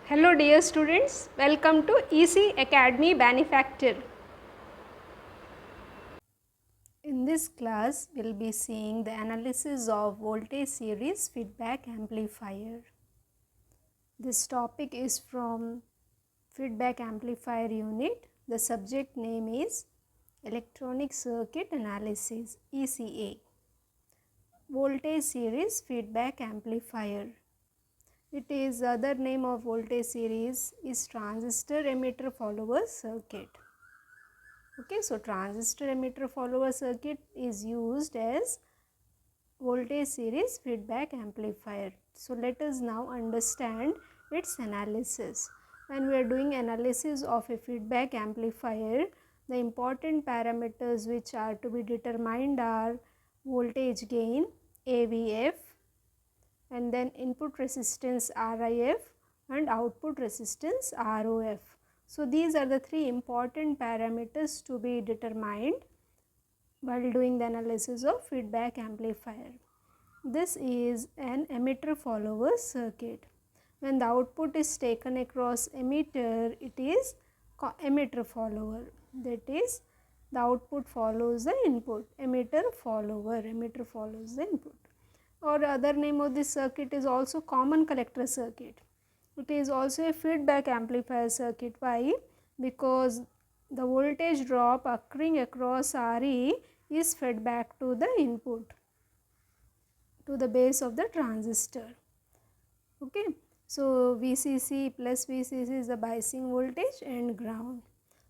Hello dear students, welcome to EC Academy Benefactor. In this class, we will be seeing the analysis of voltage series feedback amplifier. This topic is from feedback amplifier unit. The subject name is Electronic Circuit Analysis ECA. Voltage series feedback amplifier. It is other name of voltage series is transistor emitter follower circuit. Okay, so transistor emitter follower circuit is used as voltage series feedback amplifier. So let us now understand its analysis. When we are doing analysis of a feedback amplifier, the important parameters which are to be determined are voltage gain AVF, and then input resistance RIF and output resistance ROF. So these are the three important parameters to be determined while doing the analysis of feedback amplifier. This is an emitter follower circuit. When the output is taken across emitter, it is emitter follower. That is, the output follows the input. Emitter follows the input. Or other name of this circuit is also common collector circuit. It is also a feedback amplifier circuit. Why? Because the voltage drop occurring across RE is fed back to the input, to the base of the transistor. Okay. So VCC plus VCC is the biasing voltage and ground.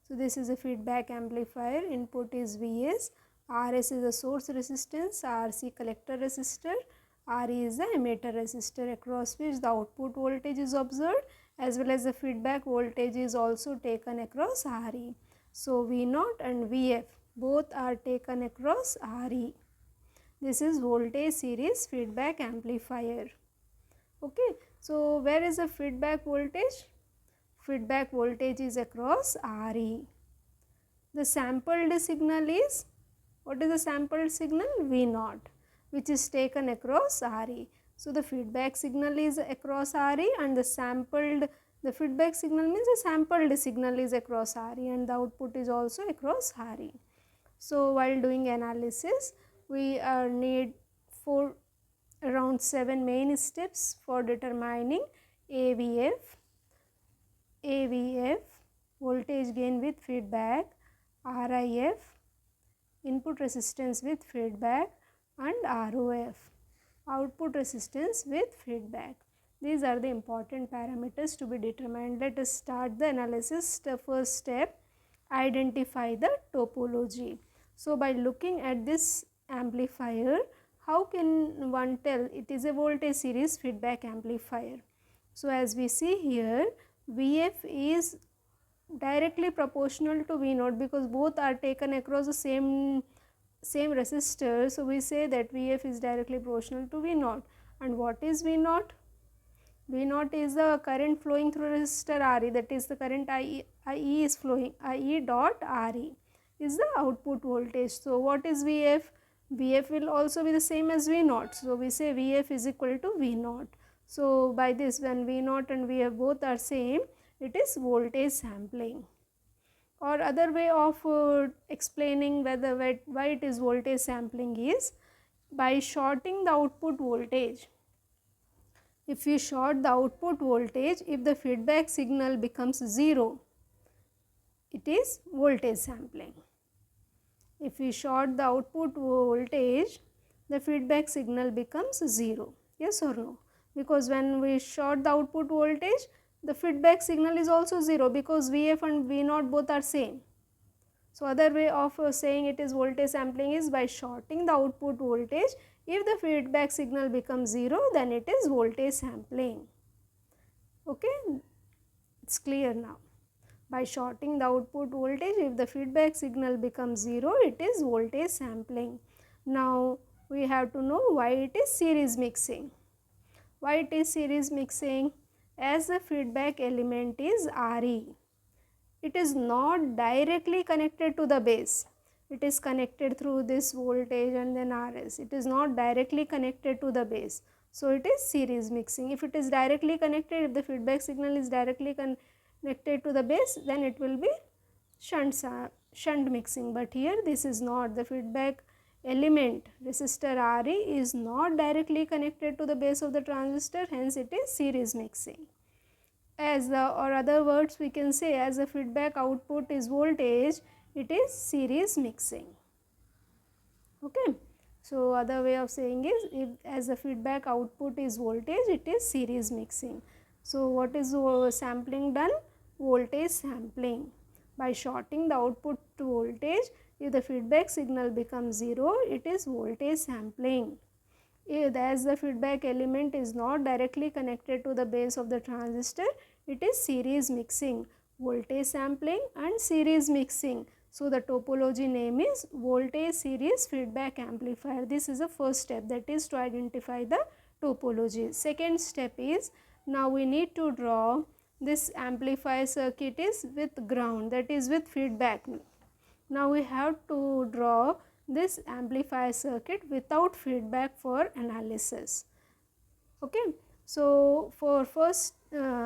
So this is a feedback amplifier. Input is Vs, Rs is the source resistance, Rc collector resistor, Re is the emitter resistor across which the output voltage is observed, as well as the feedback voltage is also taken across Re. So V0 and Vf both are taken across Re. This is voltage series feedback amplifier. Okay. So where is the feedback voltage? Feedback voltage is across Re. The sampled signal is, what is the sampled signal? V0, which is taken across Re. So the feedback signal is across Re, and the feedback signal means the sampled signal is across Re, and the output is also across Re. So while doing analysis, we need around 7 main steps for determining AVF, voltage gain with feedback, RIF, input resistance with feedback, and ROF, output resistance with feedback. These are the important parameters to be determined. Let us start the analysis. The first step, identify the topology. So by looking at this amplifier, how can one tell it is a voltage series feedback amplifier? So as we see here, Vf is directly proportional to V0 because both are taken across the same resistor. So we say that Vf is directly proportional to V0. And what is V0? V0 is the current flowing through resistor Re, that is the current IE is flowing, IE dot Re is the output voltage. So what is Vf? Vf will also be the same as V0. So we say Vf is equal to V0. So by this, when V0 and Vf both are same, it is voltage sampling. Or other way of explaining why it is voltage sampling is by shorting the output voltage. If you short the output voltage, if the feedback signal becomes 0, it is voltage sampling. If we short the output voltage, the feedback signal becomes 0. Yes or no? Because when we short the output voltage, the feedback signal is also 0 because Vf and V0 both are same. So other way of saying it is voltage sampling is by shorting the output voltage. If the feedback signal becomes 0, then it is voltage sampling. Okay, it's clear now. By shorting the output voltage, if the feedback signal becomes 0, it is voltage sampling. Now we have to know why it is series mixing. Why it is series mixing? As the feedback element is Re, it is not directly connected to the base. It is connected through this voltage and then Rs. It is not directly connected to the base. So it is series mixing. If it is directly connected, if the feedback signal is directly connected to the base, then it will be shunt mixing. But here this is not. The feedback element resistor Re is not directly connected to the base of the transistor, hence it is series mixing. Or other words we can say, as the feedback output is voltage, it is series mixing. Okay. So other way of saying is, if as the feedback output is voltage, it is series mixing. So what is sampling done? Voltage sampling. By shorting the output to voltage, if the feedback signal becomes 0, it is voltage sampling. As the feedback element is not directly connected to the base of the transistor, it is series mixing, voltage sampling and series mixing. So the topology name is voltage series feedback amplifier. This is the first step, that is to identify the topology. Second step is, now we need to draw this amplifier circuit is with ground, that is with feedback. Now we have to draw this amplifier circuit without feedback for analysis. Okay. So for first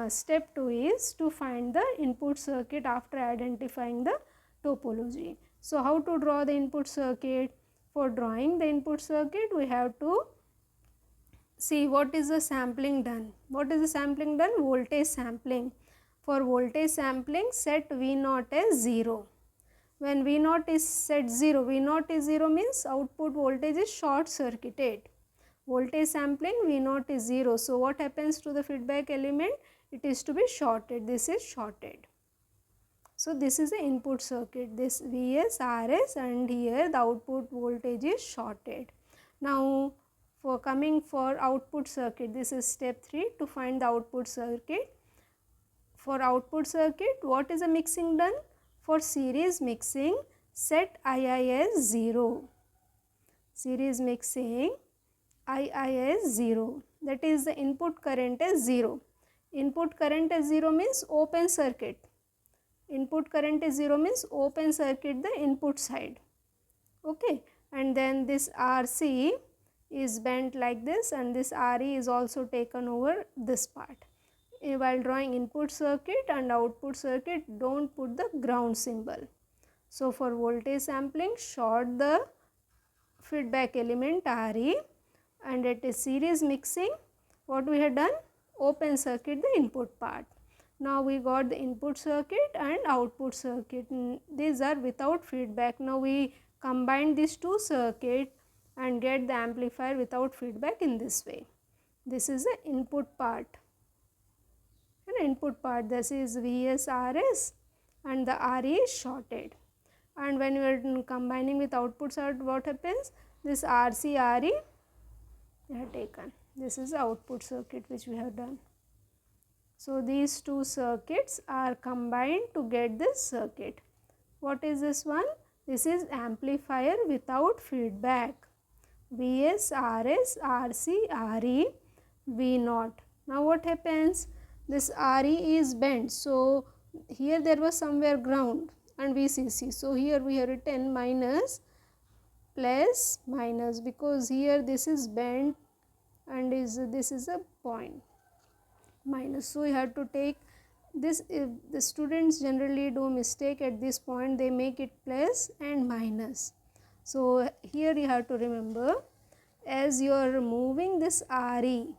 step 2 is to find the input circuit after identifying the topology. So how to draw the input circuit? For drawing the input circuit, we have to see what is the sampling done. What is the sampling done? Voltage sampling. For voltage sampling, set V0 as 0. When V0 is set 0, V0 is 0 means output voltage is short circuited. Voltage sampling, V0 is 0. So what happens to the feedback element? It is to be shorted. This is shorted. So this is the input circuit. This Vs, Rs, and here the output voltage is shorted. Now for coming for output circuit, this is step 3 to find the output circuit. For output circuit, what is the mixing done? For series mixing, set II as 0. Series mixing, II as 0. That is the input current is 0. Input current is 0 means open circuit. Input current is 0 means open circuit the input side. Okay. And then this RC is bent like this, and this RE is also taken over this part. While drawing input circuit and output circuit, don't put the ground symbol. So for voltage sampling, short the feedback element Re, and at a series mixing, what we have done? Open circuit the input part. Now we got the input circuit and output circuit. These are without feedback. Now we combine these two circuits and get the amplifier without feedback in this way. This is the input part. And input part, this is Vs, Rs, and the Re is shorted. And when you are combining with output circuit, what happens? This RC, Re we have taken. This is the output circuit which we have done. So these two circuits are combined to get this circuit. What is this one? This is amplifier without feedback. Vs, Rs, RC, Re, V0. Now what happens? This Re is bent. So here there was somewhere ground and VCC. So here we have written minus, plus, minus, because here this is bent and this is a point, minus. So you have to take this. If the students generally do mistake at this point, they make it plus and minus. So here you have to remember, as you are moving this Re,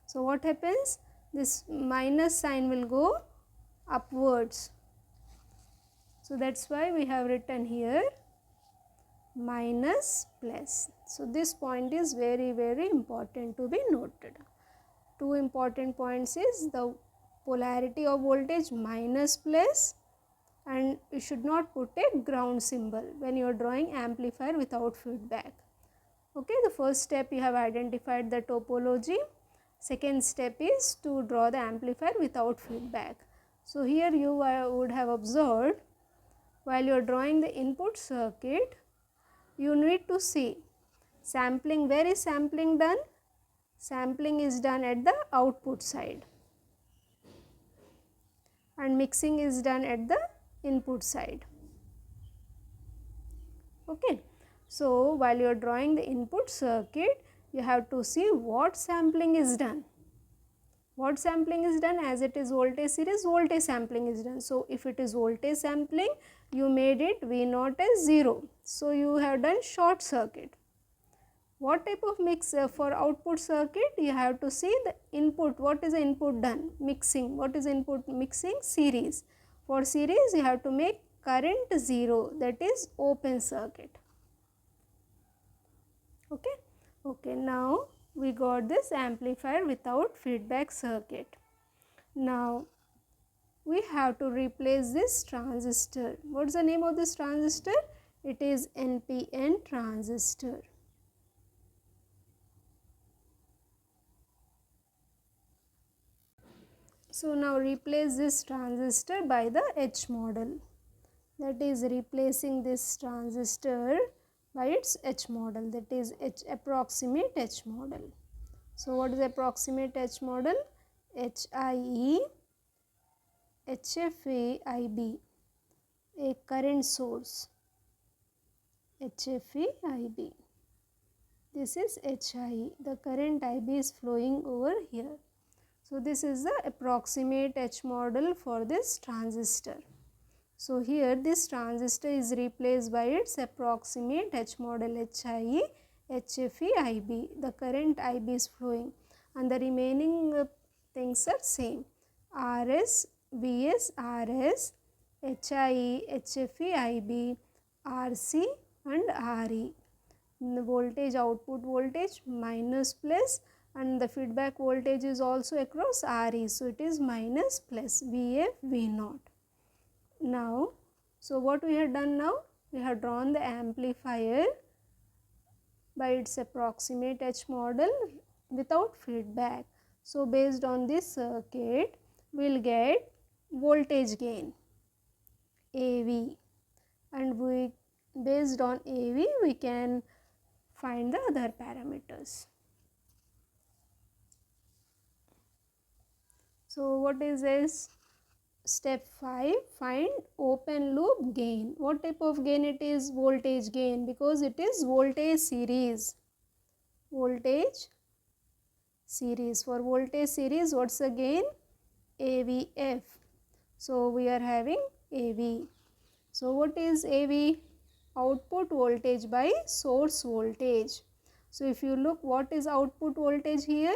so what happens? This minus sign will go upwards. So that's why we have written here minus, plus. So this point is very, very important to be noted. Two important points is the polarity of voltage minus, plus, and you should not put a ground symbol when you are drawing amplifier without feedback. Okay, the first step you have identified the topology. Second step is to draw the amplifier without feedback. So here you would have observed, while you are drawing the input circuit, you need to see sampling. Where is sampling done? Sampling is done at the output side and mixing is done at the input side. Okay. So while you are drawing the input circuit, you have to see what sampling is done. What sampling is done? As it is voltage series, voltage sampling is done. So, if it is voltage sampling, you made it V0 as 0. So, you have done short circuit. What type of mix for output circuit? You have to see the input. What is the input done? Mixing. What is input? Mixing series. For series, you have to make current 0, that is open circuit. Okay. Okay, now we got this amplifier without feedback circuit. Now we have to replace this transistor. What is the name of this transistor? It is NPN transistor. So now replace this transistor by the H model. That is replacing this transistor by its H model, that is approximate H model. So what is approximate H model? HIE, HFE, IB, a current source, HFE, IB. This is HIE, the current IB is flowing over here. So this is the approximate H model for this transistor. So here this transistor is replaced by its approximate H model HIE, HFE, IB. The current IB is flowing and the remaining things are same. RS, VS, RS, HIE, HFE, IB, RC and RE. The voltage, output voltage minus plus, and the feedback voltage is also across RE. So it is minus plus VF, V0. Now, so what we have done now? We have drawn the amplifier by its approximate H model without feedback. So based on this circuit, we will get voltage gain AV, and we based on AV we can find the other parameters. So what is this? Step 5, find open loop gain. What type of gain it is? Voltage gain, because it is voltage series. Voltage series. For voltage series, what's the gain? AVF. So we are having AV. So what is AV? Output voltage by source voltage. So if you look, what is output voltage here?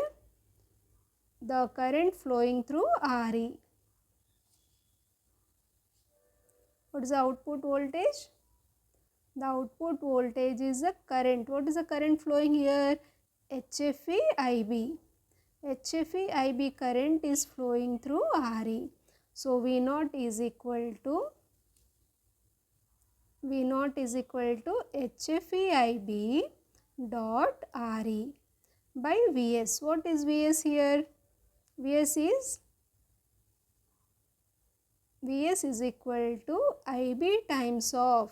The current flowing through RE. What is the output voltage? The output voltage is the current. What is the current flowing here? HFE IB. HFE IB current is flowing through RE. So V0 is equal to HFE IB dot RE by Vs. What is Vs here? Vs is equal to IB times of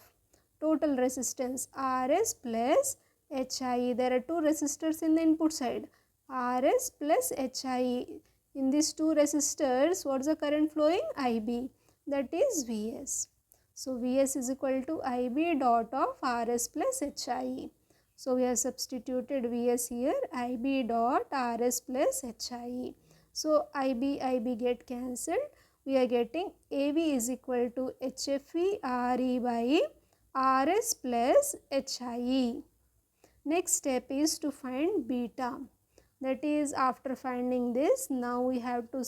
total resistance RS plus HIE. There are two resistors in the input side, RS plus HIE. In these two resistors, what is the current flowing? IB, that is Vs. So Vs is equal to IB dot of RS plus HIE. So we have substituted Vs here, IB dot RS plus HIE. So IB get cancelled. We are getting AV is equal to HFE RE by RS plus HIE. Next step is to find beta. That is, after finding this, now we have to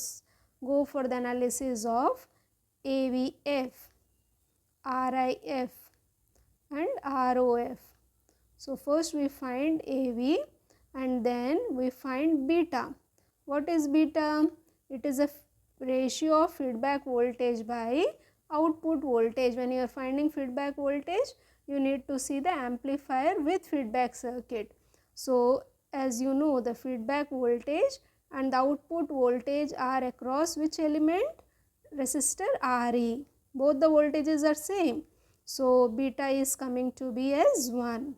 go for the analysis of AVF, RIF and ROF. So first we find AV and then we find beta. What is beta? It is a ratio of feedback voltage by output voltage. When you are finding feedback voltage, you need to see the amplifier with feedback circuit. So as you know, the feedback voltage and the output voltage are across which element? Resistor RE. Both the voltages are same. So beta is coming to be as 1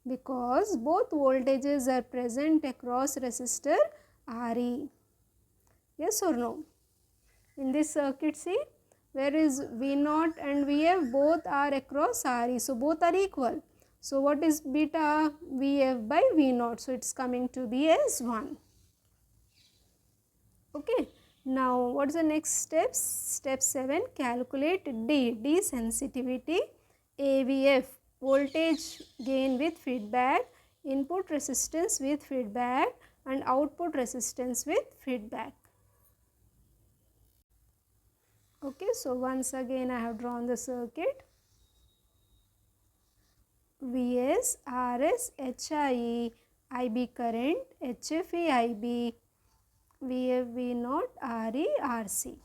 because both voltages are present across resistor RE. Yes or no? In this circuit, see, where is V0 and Vf, both are across RE. So both are equal. So what is beta? Vf by V naught. So it's coming to be as 1. Okay. Now what is the next steps? Step 7, calculate D. D sensitivity, AVF, voltage gain with feedback, input resistance with feedback and output resistance with feedback. Okay, so once again I have drawn the circuit. Vs, Rs, HIE, IB current, HFE, IB, VF, V naught, RE, RC.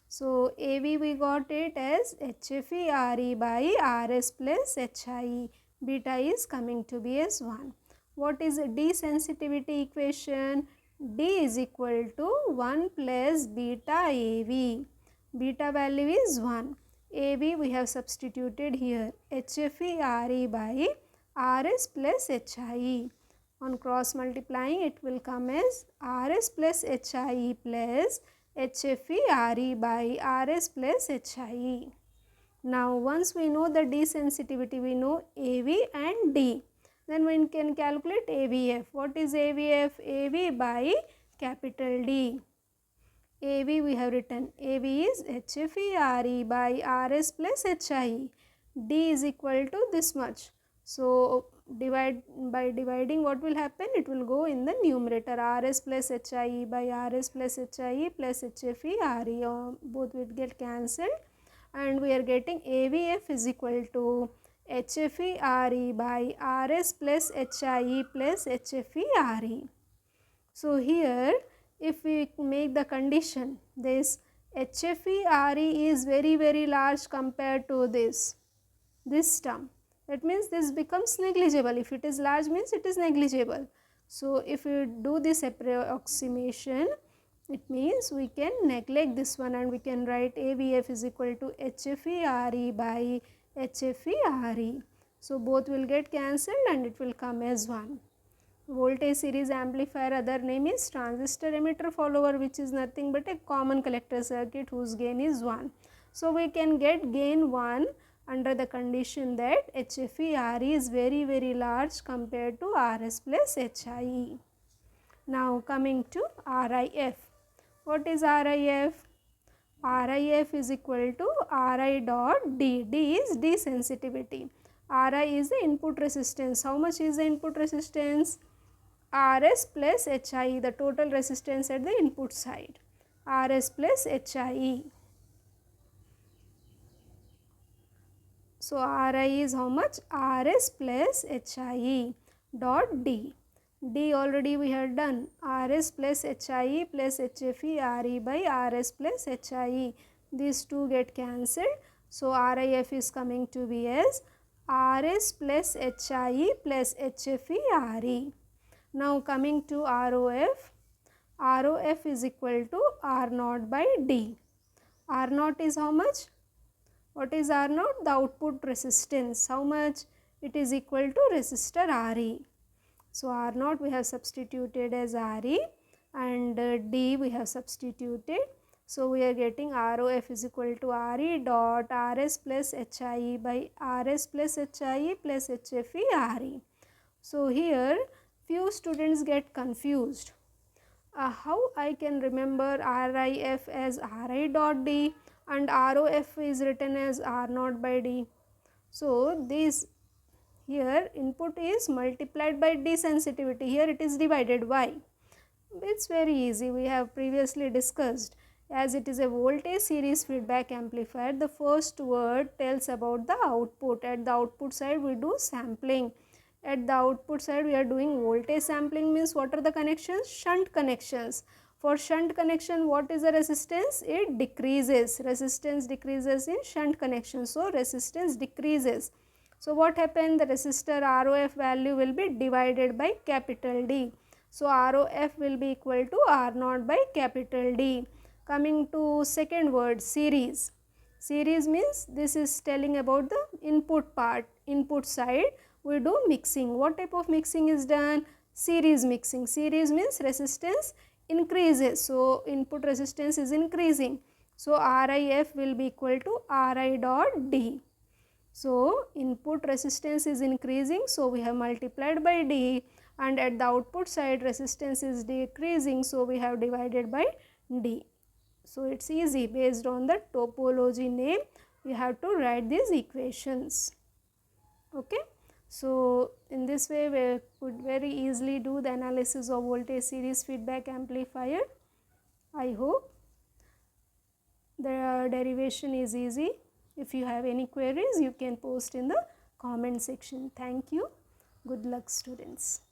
So AV we got it as HFE, RE by Rs plus HIE. Beta is coming to be as 1. What is D sensitivity equation? D is equal to 1 plus beta AV. Beta value is 1. AV we have substituted here, HFE, RE by Rs plus HIE. On cross multiplying it will come as Rs plus HIE plus HFE RE by Rs plus HIE. Now once we know the D sensitivity, we know AV and D. Then we can calculate AVF. What is AVF? AV by capital D. AV we have written, AV is HFE RE by Rs plus HIE. D is equal to this much. So by dividing, what will happen? It will go in the numerator, Rs plus HIE by Rs plus HIE plus HFE RE. Both will get cancelled and we are getting AVF is equal to HFE RE by Rs plus HIE plus HFE RE. So here if we make the condition, this HFE RE is very large compared to this term. That means this becomes negligible. If it is large means it is negligible. So if we do this approximation, it means we can neglect this one and we can write AVF is equal to HFE RE by HFE RE. So both will get cancelled and it will come as 1. Voltage series amplifier, other name is transistor emitter follower, which is nothing but a common collector circuit whose gain is 1. So we can get gain 1 under the condition that HFE RE is very large compared to Rs plus HIE. Now coming to RIF. What is RIF? RIF is equal to RI dot D. D is D sensitivity. RI is the input resistance. How much is the input resistance? Rs plus HIE, the total resistance at the input side. Rs plus HIE. So RI is how much? Rs plus HIE dot D. D already we have done. Rs plus HIE plus HFE RE by Rs plus HIE. These two get cancelled. So RIF is coming to be as Rs plus HIE plus HFE RE. Now coming to ROF. ROF is equal to R naught by D. R naught is how much? What is R naught? The output resistance. How much? It is equal to resistor RE. So R naught we have substituted as RE and D we have substituted. So we are getting ROF is equal to RE dot Rs plus HIE by Rs plus HIE plus HFE RE. So here few students get confused. How I can remember RIF as RI dot D and ROF is written as R naught by D. So this here input is multiplied by D sensitivity. Here it is divided. Why? It's very easy. We have previously discussed. As it is a voltage series feedback amplifier, the first word tells about the output. At the output side we do sampling. At the output side we are doing voltage sampling, means what are the connections? Shunt connections. For shunt connection, what is the resistance? It decreases. Resistance decreases in shunt connection. So resistance decreases. So what happened? The resistor ROF value will be divided by capital D. So ROF will be equal to R naught by capital D. Coming to second word, series. Series means this is telling about the input part. Input side we do mixing. What type of mixing is done? Series mixing. Series means resistance increases. So input resistance is increasing. So RIF will be equal to RI dot D. So input resistance is increasing, so we have multiplied by D, and at the output side resistance is decreasing, so we have divided by D. So it is easy, based on the topology name we have to write these equations. Okay. So in this way we could very easily do the analysis of voltage series feedback amplifier. I hope the derivation is easy. If you have any queries, you can post in the comment section. Thank you. Good luck, students.